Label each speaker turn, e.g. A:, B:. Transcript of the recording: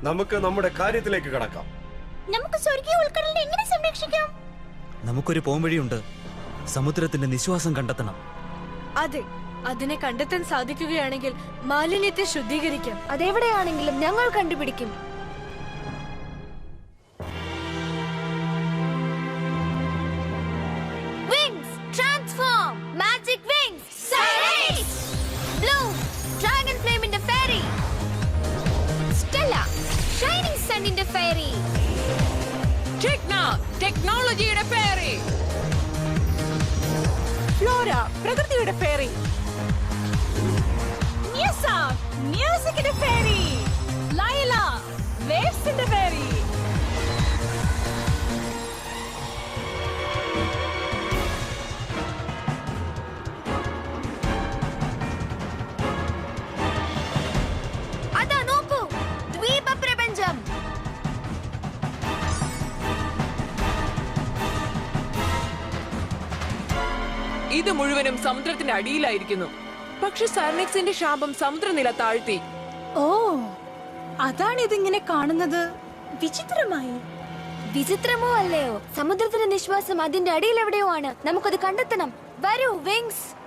A: നമുക്ക് നമ്മുടെ കാര്യത്തിലേക്ക് കടക്കാം.
B: നമുക്ക് സ്വർഗീയ ഉൾക്കടലിനെ എങ്ങനെ സംരക്ഷിക്കാം?
C: നമുക്കൊരു പോംവഴിയുണ്ട്. സമുദ്രത്തിന്റെ നിശ്വാസം കണ്ടെത്തണം.
D: അതെ, അതിനെ കണ്ടെത്താൻ സാധിക്കുകയാണെങ്കിൽ മാലിന്യത്തെ ശുദ്ധീകരിക്കാം.
B: അതെവിടെയാണെങ്കിലും ഞങ്ങൾ കണ്ടുപിടിക്കും. Wings transform, magic wings. Cyrus, blue dragon flame in the fairy. Stella, shining sun in the fairy.
E: Techna, ടെക്നോളജിയുടെ ഫെയറി. ഫ്ലോറ, പ്രകൃതിയുടെ ഫെയറി. മ്യൂസ, മ്യൂസിക്കിന്റെ ഫെയറി. ലൈല, വേവ്സിന്റെ ഫെയറി.
B: അതാ നോക്കൂ, ദ്വീപ പ്രപഞ്ചം.
E: ഇത് മുഴുവനും സമുദ്രത്തിന്റെ അടിയിലായിരിക്കുന്നു. പക്ഷെ സർനെക്സിന്റെ ശാപം സമുദ്രനില താഴ്ത്തി.
D: ഓ, അതാണ് ഇതിങ്ങനെ കാണുന്നത്. വിചിത്രമായി.
B: വിചിത്രമോ അല്ലയോ, സമുദ്രത്തിന്റെ നിശ്വാസം അതിന്റെ അടിയിൽ എവിടെയോ ആണ്. നമുക്കത് കണ്ടെത്തണം. വരൂ വിങ്സ്.